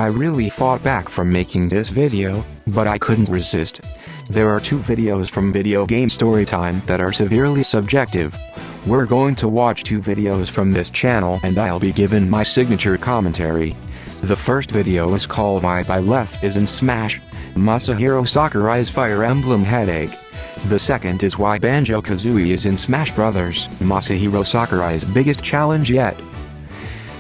I really fought back from making this video, but I couldn't resist. There are two videos from Video Game Storytime that are severely subjective. We're going to watch two videos from this channel and I'll be given my signature commentary. The first video is called Why Byleth is in Smash, Masahiro Sakurai's Fire Emblem Headache. The second is Why Banjo-Kazooie is in Smash Bros., Masahiro Sakurai's biggest challenge yet.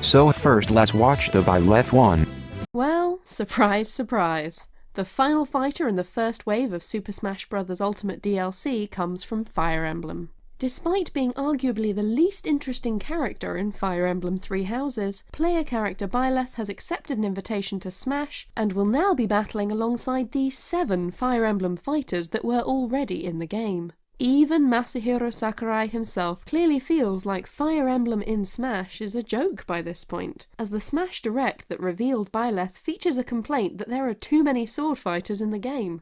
So first let's watch the Byleth one. Well, surprise surprise. The final fighter in the first wave of Super Smash Bros. Ultimate DLC comes from Fire Emblem. Despite being arguably the least interesting character in Fire Emblem Three Houses, player character Byleth has accepted an invitation to Smash and will now be battling alongside the 7 Fire Emblem fighters that were already in the game. Even Masahiro Sakurai himself clearly feels like Fire Emblem in Smash is a joke by this point, as the Smash Direct that revealed Byleth features a complaint that there are too many sword fighters in the game.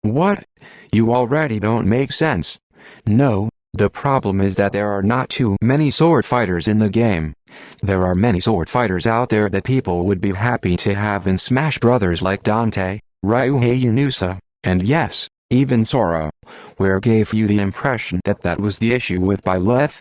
What? You already don't make sense. No, the problem is that there are not too many sword fighters in the game. There are many sword fighters out there that people would be happy to have in Smash Brothers like Dante, Ryuhei Yunusa, and yes, even Sora. Where gave you the impression that that was the issue with Byleth?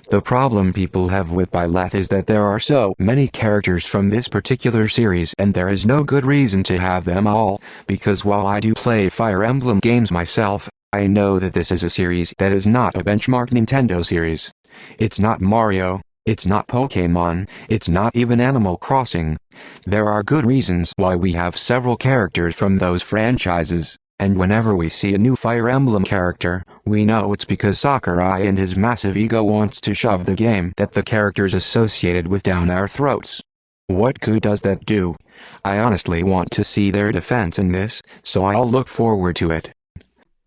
The problem people have with Byleth is that there are so many characters from this particular series and there is no good reason to have them all, because while I do play Fire Emblem games myself, I know that this is a series that is not a benchmark Nintendo series. It's not Mario, it's not Pokemon, it's not even Animal Crossing. There are good reasons why we have several characters from those franchises. And whenever we see a new Fire Emblem character, we know it's because Sakurai and his massive ego wants to shove the game that the characters associated with down our throats. What good does that do? I honestly want to see their defense in this, so I'll look forward to it.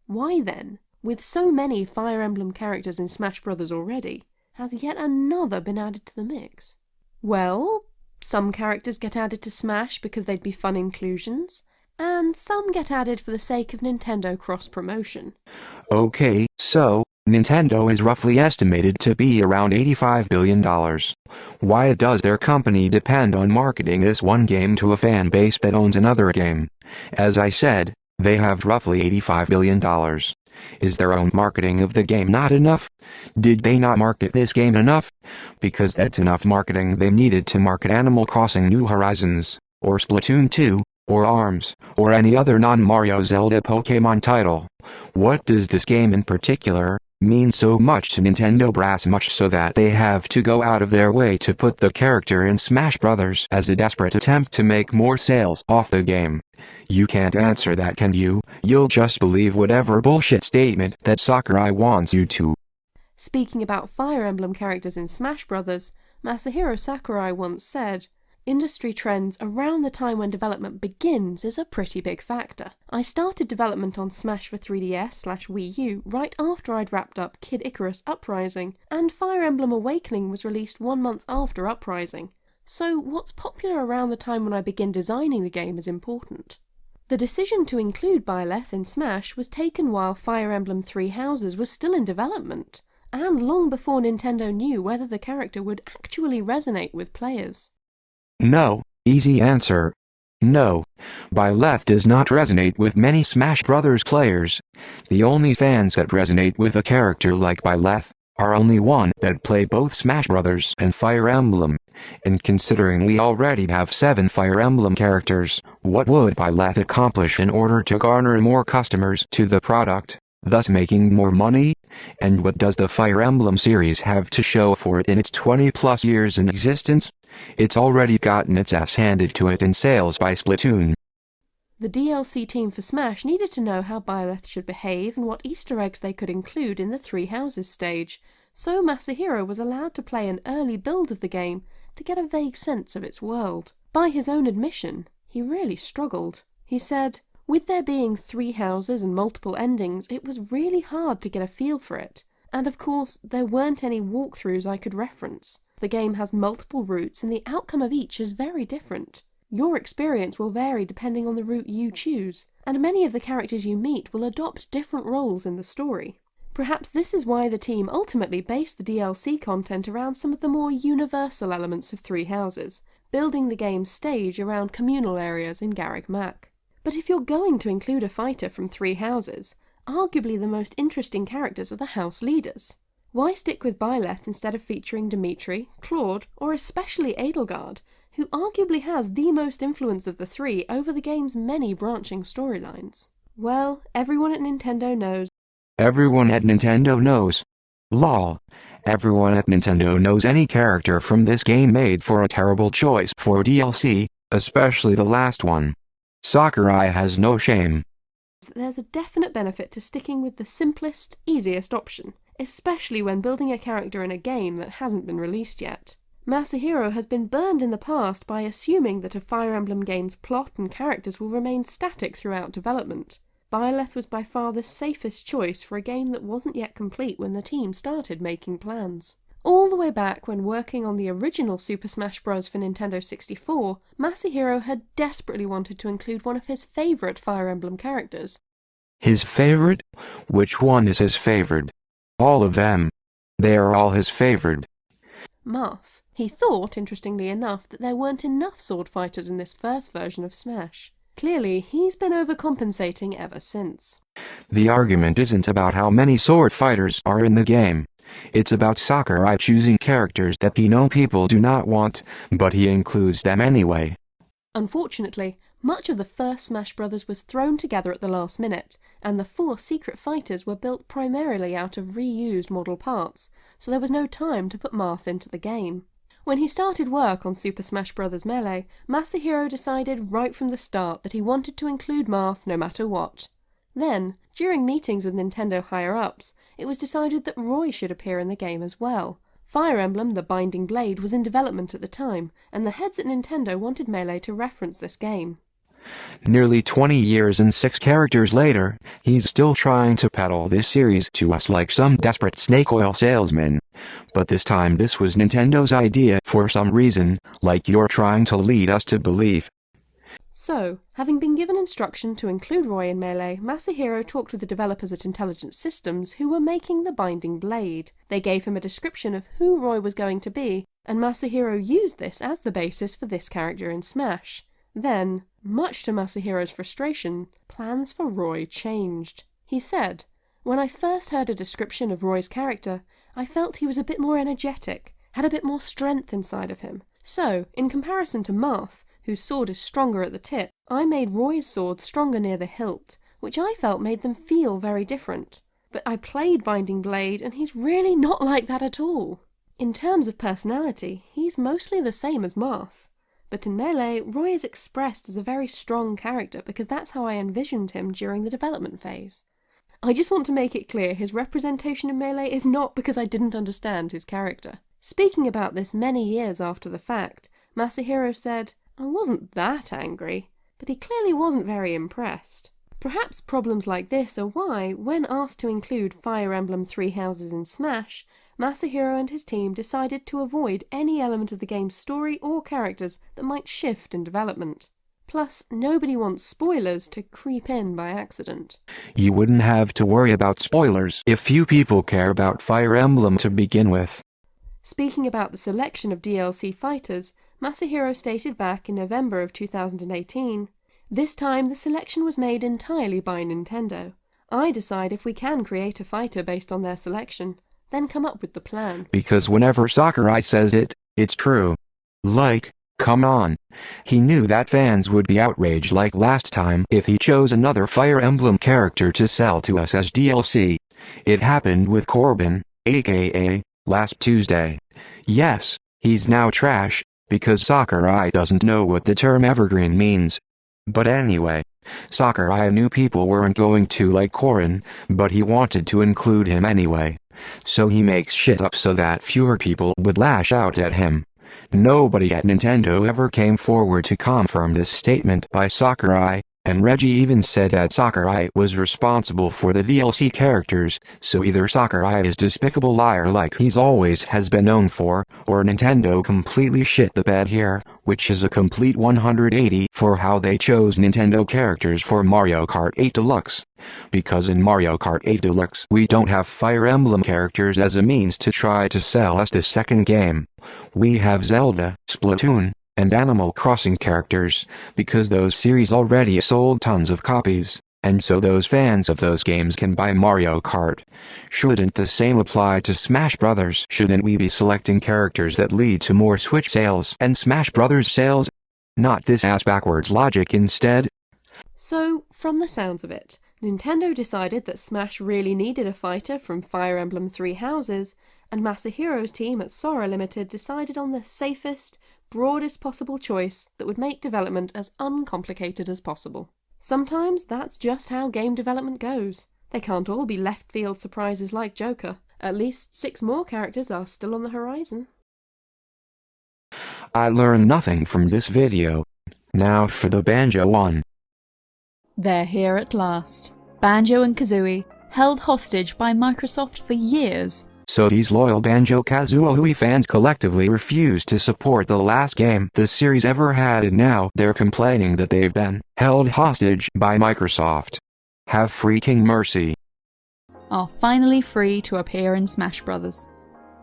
Why then, with so many Fire Emblem characters in Smash Bros. Already, has yet another been added to the mix? Well, some characters get added to Smash because they'd be fun inclusions, and some get added for the sake of Nintendo cross-promotion. Okay, so, Nintendo is roughly estimated to be around $85 billion. Why does their company depend on marketing this one game to a fan base that owns another game? As I said, they have roughly $85 billion. Is their own marketing of the game not enough? Did they not market this game enough? Because that's enough marketing they needed to market Animal Crossing New Horizons, or Splatoon 2, or ARMS, or any other non-Mario Zelda Pokemon title. What does this game in particular mean so much to Nintendo brass, much so that they have to go out of their way to put the character in Smash Bros. As a desperate attempt to make more sales off the game? You can't answer that, can you? You'll just believe whatever bullshit statement that Sakurai wants you to. Speaking about Fire Emblem characters in Smash Bros., Masahiro Sakurai once said, "Industry trends around the time when development begins is a pretty big factor. I started development on Smash for 3DS/Wii U right after I'd wrapped up Kid Icarus Uprising, and Fire Emblem Awakening was released 1 month after Uprising. So what's popular around the time when I begin designing the game is important." The decision to include Byleth in Smash was taken while Fire Emblem Three Houses was still in development, and long before Nintendo knew whether the character would actually resonate with players. No, easy answer. No. Byleth does not resonate with many Smash Bros. Players. The only fans that resonate with a character like Byleth are only one that play both Smash Bros. And Fire Emblem. And considering we already have 7 Fire Emblem characters, what would Byleth accomplish in order to garner more customers to the product, thus making more money? And what does the Fire Emblem series have to show for it in its 20+ years in existence? It's already gotten its ass handed to it in sales by Splatoon. The DLC team for Smash needed to know how Byleth should behave and what Easter eggs they could include in the Three Houses stage, so Masahiro was allowed to play an early build of the game to get a vague sense of its world. By his own admission, he really struggled. He said, "With there being 3 houses and multiple endings, it was really hard to get a feel for it. And of course, there weren't any walkthroughs I could reference. The game has multiple routes and the outcome of each is very different. Your experience will vary depending on the route you choose, and many of the characters you meet will adopt different roles in the story. Perhaps this is why the team ultimately based the DLC content around some of the more universal elements of Three Houses, building the game's stage around communal areas in Garreg Mach. But if you're going to include a fighter from 3 houses, arguably the most interesting characters are the house leaders. Why stick with Byleth instead of featuring Dimitri, Claude, or especially Edelgard, who arguably has the most influence of the 3 over the game's many branching storylines? Well, everyone at Nintendo knows. Everyone at Nintendo knows. Lol. Everyone at Nintendo knows any character from this game made for a terrible choice for DLC, especially the last one. Sakurai has no shame. There's a definite benefit to sticking with the simplest, easiest option, especially when building a character in a game that hasn't been released yet. Masahiro has been burned in the past by assuming that a Fire Emblem game's plot and characters will remain static throughout development. Byleth was by far the safest choice for a game that wasn't yet complete when the team started making plans. All the way back when working on the original Super Smash Bros. For Nintendo 64, Masahiro had desperately wanted to include one of his favourite Fire Emblem characters. His favorite? Which one is his favorite? All of them. They are all his favorite. Marth. He thought, interestingly enough, that there weren't enough sword fighters in this first version of Smash. Clearly, he's been overcompensating ever since. The argument isn't about how many sword fighters are in the game. It's about Sakurai choosing characters that he knows people do not want, but he includes them anyway. Unfortunately, much of the first Smash Bros. Was thrown together at the last minute, and the 4 secret fighters were built primarily out of reused model parts, so there was no time to put Marth into the game. When he started work on Super Smash Bros. Melee, Masahiro decided right from the start that he wanted to include Marth no matter what. Then, during meetings with Nintendo higher-ups, it was decided that Roy should appear in the game as well. Fire Emblem: The Binding Blade was in development at the time, and the heads at Nintendo wanted Melee to reference this game. Nearly 20 years and 6 characters later, he's still trying to peddle this series to us like some desperate snake oil salesman. But this time this was Nintendo's idea for some reason, like you're trying to lead us to believe. So, having been given instruction to include Roy in Melee, Masahiro talked with the developers at Intelligent Systems who were making The Binding Blade. They gave him a description of who Roy was going to be, and Masahiro used this as the basis for this character in Smash. Then, much to Masahiro's frustration, plans for Roy changed. He said, "When I first heard a description of Roy's character, I felt he was a bit more energetic, had a bit more strength inside of him. So, in comparison to Marth, whose sword is stronger at the tip, I made Roy's sword stronger near the hilt, which I felt made them feel very different. But I played Binding Blade, and he's really not like that at all. In terms of personality, he's mostly the same as Marth. But in Melee, Roy is expressed as a very strong character because that's how I envisioned him during the development phase. I just want to make it clear his representation in Melee is not because I didn't understand his character." Speaking about this many years after the fact, Masahiro said, "I wasn't that angry, but he clearly wasn't very impressed." Perhaps problems like this are why, when asked to include Fire Emblem 3 Houses in Smash, Masahiro and his team decided to avoid any element of the game's story or characters that might shift in development. Plus, nobody wants spoilers to creep in by accident. You wouldn't have to worry about spoilers if few people care about Fire Emblem to begin with. Speaking about the selection of DLC fighters, Masahiro stated back in November of 2018, "This time the selection was made entirely by Nintendo. I decide if we can create a fighter based on their selection, then come up with the plan." Because whenever Sakurai says it, it's true. Like, come on. He knew that fans would be outraged like last time if he chose another Fire Emblem character to sell to us as DLC. It happened with Corbin, aka, last Tuesday. Yes, he's now trash, because Sakurai doesn't know what the term evergreen means. But anyway, Sakurai knew people weren't going to like Corin, but he wanted to include him anyway. So he makes shit up so that fewer people would lash out at him. Nobody at Nintendo ever came forward to confirm this statement by Sakurai, and Reggie even said that Sakurai was responsible for the DLC characters, so either Sakurai is a despicable liar like he's always has been known for, or Nintendo completely shit the bed here, which is a complete 180 for how they chose Nintendo characters for Mario Kart 8 Deluxe. Because in Mario Kart 8 Deluxe we don't have Fire Emblem characters as a means to try to sell us the second game. We have Zelda, Splatoon, and Animal Crossing characters, because those series already sold tons of copies, and so those fans of those games can buy Mario Kart. Shouldn't the same apply to Smash Brothers? Shouldn't we be selecting characters that lead to more Switch sales and Smash Brothers sales? Not this ass-backwards logic instead? So, from the sounds of it, Nintendo decided that Smash really needed a fighter from Fire Emblem Three Houses, and Masahiro's team at Sora Limited decided on the safest, broadest possible choice that would make development as uncomplicated as possible. Sometimes that's just how game development goes. They can't all be left-field surprises like Joker. At least 6 more characters are still on the horizon. I learned nothing from this video. Now for the Banjo one. They're here at last. Banjo and Kazooie, held hostage by Microsoft for years. So these loyal Banjo-Kazooie fans collectively refused to support the last game the series ever had, and now they're complaining that they've been held hostage by Microsoft. Have freaking mercy. Are finally free to appear in Smash Bros.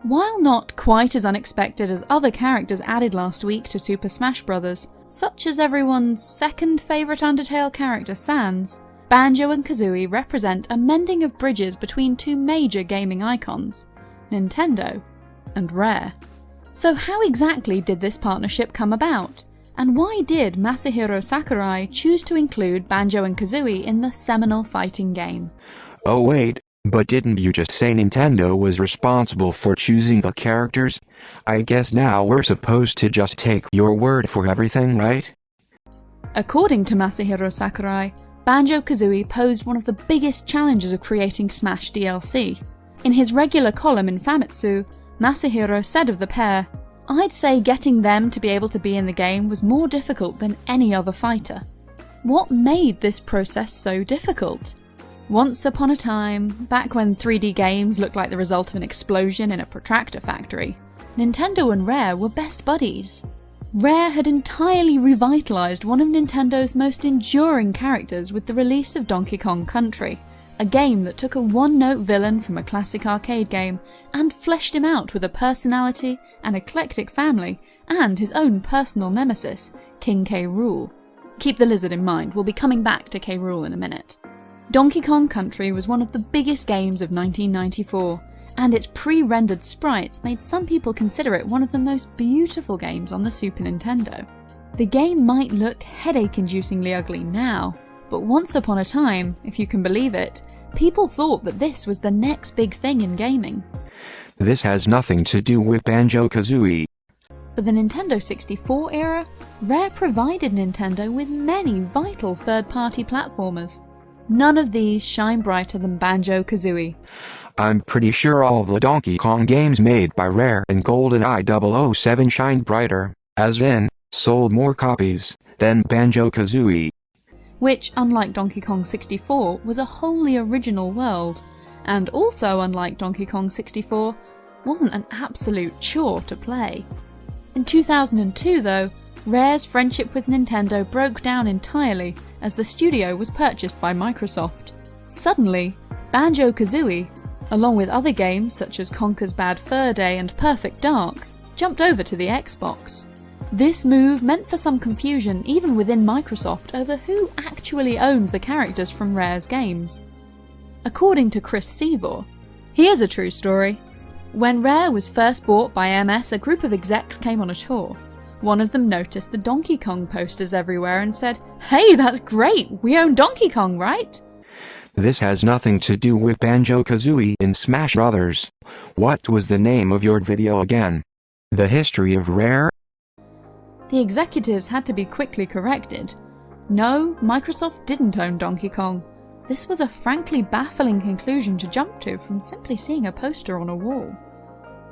While not quite as unexpected as other characters added last week to Super Smash Bros., such as everyone's second favourite Undertale character Sans, Banjo and Kazooie represent a mending of bridges between 2 major gaming icons, Nintendo and Rare. So how exactly did this partnership come about? And why did Masahiro Sakurai choose to include Banjo and Kazooie in the seminal fighting game? Oh wait, but didn't you just say Nintendo was responsible for choosing the characters? I guess now we're supposed to just take your word for everything, right? According to Masahiro Sakurai, Banjo-Kazooie posed one of the biggest challenges of creating Smash DLC. In his regular column in Famitsu, Masahiro said of the pair, "I'd say getting them to be able to be in the game was more difficult than any other fighter." What made this process so difficult? Once upon a time, back when 3D games looked like the result of an explosion in a protractor factory, Nintendo and Rare were best buddies. Rare had entirely revitalised one of Nintendo's most enduring characters with the release of Donkey Kong Country, a game that took a one-note villain from a classic arcade game and fleshed him out with a personality, an eclectic family, and his own personal nemesis, King K. Rool. Keep the lizard in mind, we'll be coming back to K. Rool in a minute. Donkey Kong Country was one of the biggest games of 1994, and its pre-rendered sprites made some people consider it one of the most beautiful games on the Super Nintendo. The game might look headache-inducingly ugly now, but once upon a time, if you can believe it, people thought that this was the next big thing in gaming. This has nothing to do with Banjo-Kazooie. For the Nintendo 64 era, Rare provided Nintendo with many vital third-party platformers. None of these shine brighter than Banjo-Kazooie. I'm pretty sure all the Donkey Kong games made by Rare and GoldenEye 007 shined brighter, as in, sold more copies, than Banjo-Kazooie. Which, unlike Donkey Kong 64, was a wholly original world, and also unlike Donkey Kong 64, wasn't an absolute chore to play. In 2002 though, Rare's friendship with Nintendo broke down entirely as the studio was purchased by Microsoft. Suddenly, Banjo-Kazooie, along with other games such as Conker's Bad Fur Day and Perfect Dark, jumped over to the Xbox. This move meant for some confusion even within Microsoft over who actually owned the characters from Rare's games. According to Chris Seavor, here's a true story. When Rare was first bought by MS, a group of execs came on a tour. One of them noticed the Donkey Kong posters everywhere and said, "Hey, that's great! We own Donkey Kong, right?" This has nothing to do with Banjo-Kazooie in Smash Brothers. What was the name of your video again? The History of Rare? The executives had to be quickly corrected. No, Microsoft didn't own Donkey Kong. This was a frankly baffling conclusion to jump to from simply seeing a poster on a wall.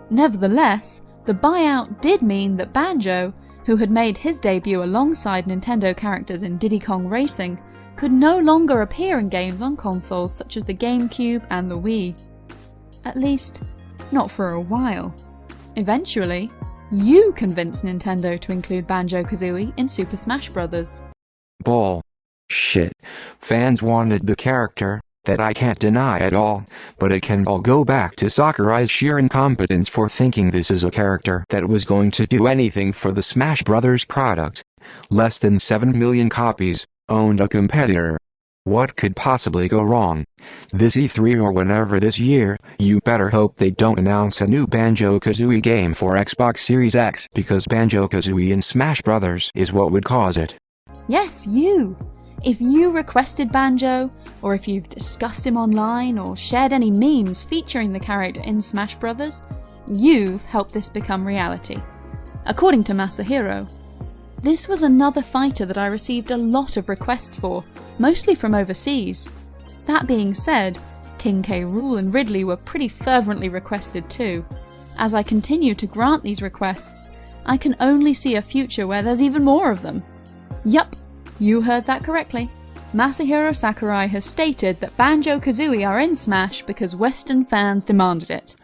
Nevertheless, the buyout did mean that Banjo, who had made his debut alongside Nintendo characters in Diddy Kong Racing, could no longer appear in games on consoles such as the GameCube and the Wii. At least, not for a while. Eventually, you convinced Nintendo to include Banjo-Kazooie in Super Smash Bros. Bull. Shit. Fans wanted the character, that I can't deny at all, but it can all go back to Sakurai's sheer incompetence for thinking this is a character that was going to do anything for the Smash Bros. Product. Less than 7 million copies, owned a competitor. What could possibly go wrong? This E3 or whenever this year, you better hope they don't announce a new Banjo-Kazooie game for Xbox Series X, because Banjo-Kazooie in Smash Bros. Is what would cause it. Yes, you! If you requested Banjo, or if you've discussed him online or shared any memes featuring the character in Smash Bros., you've helped this become reality. According to Masahiro, this was another fighter that I received a lot of requests for, mostly from overseas. That being said, King K. Rool and Ridley were pretty fervently requested too. As I continue to grant these requests, I can only see a future where there's even more of them. Yup, you heard that correctly. Masahiro Sakurai has stated that Banjo-Kazooie are in Smash because Western fans demanded it.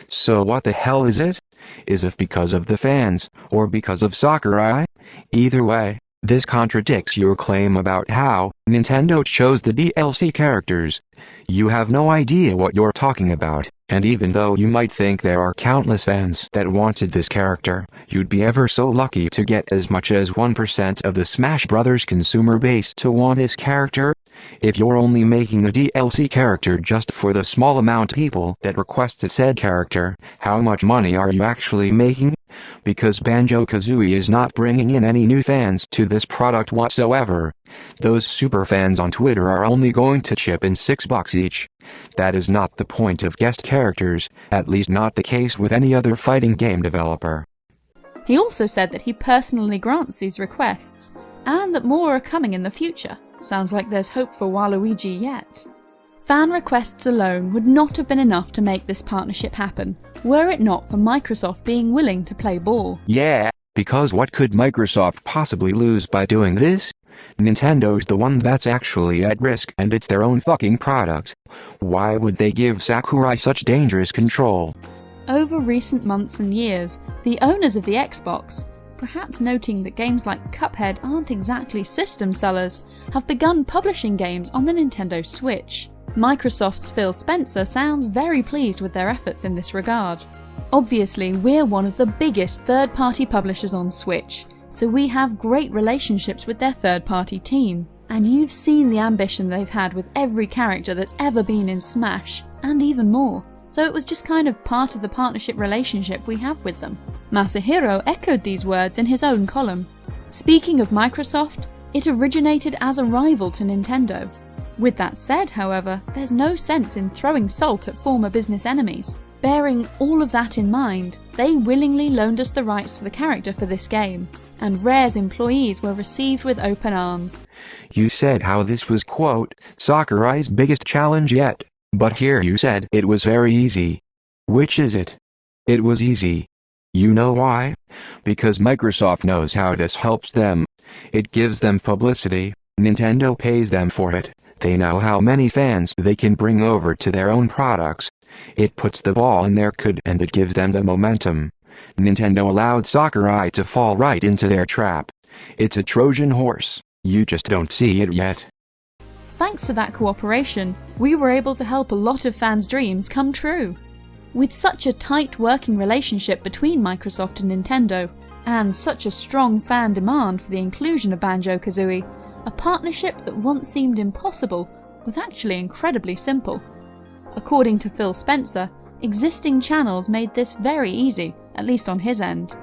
So what the hell is it? Is it because of the fans, or because of Sakurai? Either way, this contradicts your claim about how Nintendo chose the DLC characters. You have no idea what you're talking about, and even though you might think there are countless fans that wanted this character, you'd be ever so lucky to get as much as 1% of the Smash Bros. Consumer base to want this character. If you're only making a DLC character just for the small amount of people that requested said character, how much money are you actually making? Because Banjo-Kazooie is not bringing in any new fans to this product whatsoever. Those super fans on Twitter are only going to chip in $6 each. That is not the point of guest characters, at least not the case with any other fighting game developer. He also said that he personally grants these requests, and that more are coming in the future. Sounds like there's hope for Waluigi yet. Fan requests alone would not have been enough to make this partnership happen, were it not for Microsoft being willing to play ball. Yeah, because what could Microsoft possibly lose by doing this? Nintendo's the one that's actually at risk, and it's their own fucking product. Why would they give Sakurai such dangerous control? Over recent months and years, the owners of the Xbox, perhaps noting that games like Cuphead aren't exactly system sellers, have begun publishing games on the Nintendo Switch. Microsoft's Phil Spencer sounds very pleased with their efforts in this regard. Obviously, we're one of the biggest third-party publishers on Switch, so we have great relationships with their third-party team. And you've seen the ambition they've had with every character that's ever been in Smash, and even more. So it was just kind of part of the partnership relationship we have with them. Masahiro echoed these words in his own column. Speaking of Microsoft, it originated as a rival to Nintendo. With that said, however, there's no sense in throwing salt at former business enemies. Bearing all of that in mind, they willingly loaned us the rights to the character for this game, and Rare's employees were received with open arms. You said how this was, quote, Sakurai's biggest challenge yet, but here you said it was very easy. Which is it? It was easy. You know why? Because Microsoft knows how this helps them. It gives them publicity, Nintendo pays them for it. They know how many fans they can bring over to their own products. It puts the ball in their court and it gives them the momentum. Nintendo allowed Sakurai to fall right into their trap. It's a Trojan horse. You just don't see it yet. Thanks to that cooperation, we were able to help a lot of fans' dreams come true. With such a tight working relationship between Microsoft and Nintendo, and such a strong fan demand for the inclusion of Banjo-Kazooie, a partnership that once seemed impossible was actually incredibly simple. According to Phil Spencer, existing channels made this very easy, at least on his end.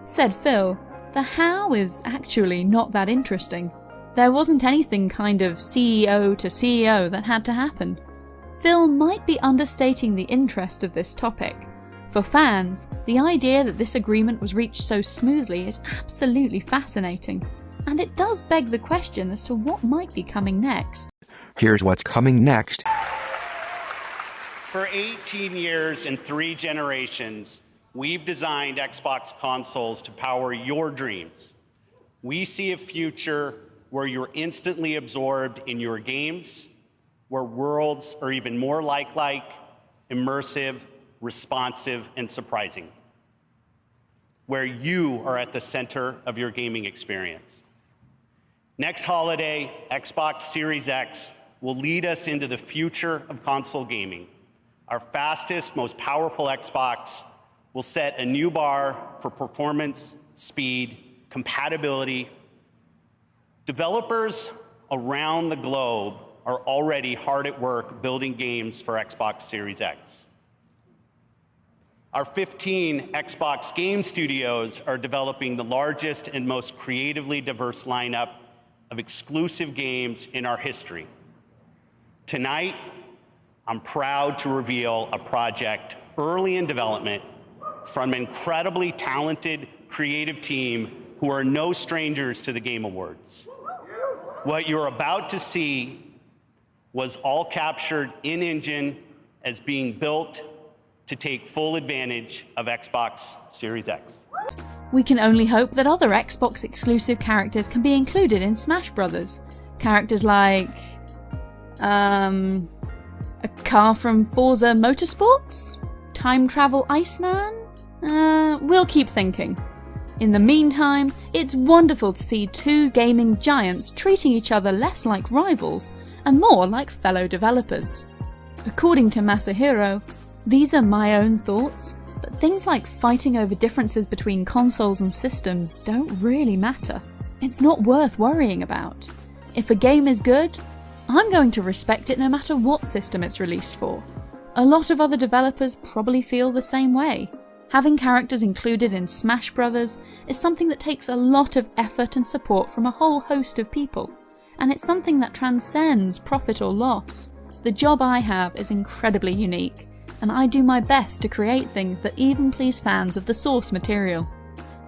Said Phil, the how is actually not that interesting. There wasn't anything kind of CEO to CEO that had to happen. Phil might be understating the interest of this topic. For fans, the idea that this agreement was reached so smoothly is absolutely fascinating. And it does beg the question as to what might be coming next. Here's what's coming next. For 18 years and 3 generations, we've designed Xbox consoles to power your dreams. We see a future where you're instantly absorbed in your games, where worlds are even more lifelike, immersive, responsive, and surprising. Where you are at the center of your gaming experience. Next holiday, Xbox Series X will lead us into the future of console gaming. Our fastest, most powerful Xbox will set a new bar for performance, speed, compatibility. Developers around the globe are already hard at work building games for Xbox Series X. Our 15 Xbox game studios are developing the largest and most creatively diverse lineup of exclusive games in our history. Tonight, I'm proud to reveal a project early in development from an incredibly talented, creative team who are no strangers to the Game Awards. What you're about to see was all captured in-engine as being built to take full advantage of Xbox Series X. We can only hope that other Xbox exclusive characters can be included in Smash Brothers. Characters like a car from Forza Motorsports? Time Travel Iceman? We'll keep thinking. In the meantime, it's wonderful to see two gaming giants treating each other less like rivals and more like fellow developers. According to Masahiro, these are my own thoughts, but things like fighting over differences between consoles and systems don't really matter. It's not worth worrying about. If a game is good, I'm going to respect it no matter what system it's released for. A lot of other developers probably feel the same way. Having characters included in Smash Brothers is something that takes a lot of effort and support from a whole host of people, and it's something that transcends profit or loss. The job I have is incredibly unique, and I do my best to create things that even please fans of the source material.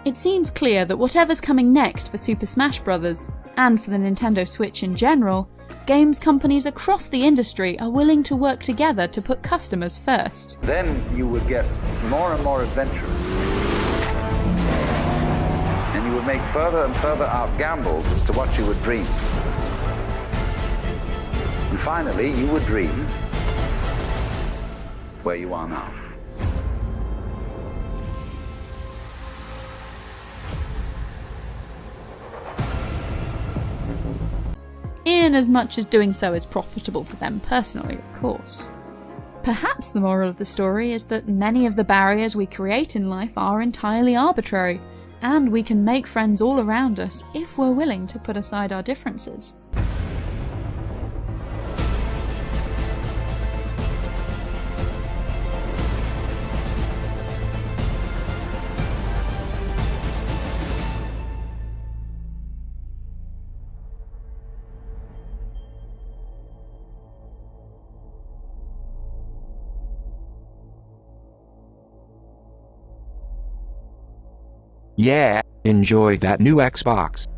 It seems clear that whatever's coming next for Super Smash Bros., and for the Nintendo Switch in general, games companies across the industry are willing to work together to put customers first. Then you would get more and more adventurous. And you would make further and further out gambles as to what you would dream. And finally, you would dream where you are now. In as much as doing so is profitable to them personally, of course. Perhaps the moral of the story is that many of the barriers we create in life are entirely arbitrary, and we can make friends all around us if we're willing to put aside our differences. Yeah, enjoy that new Xbox.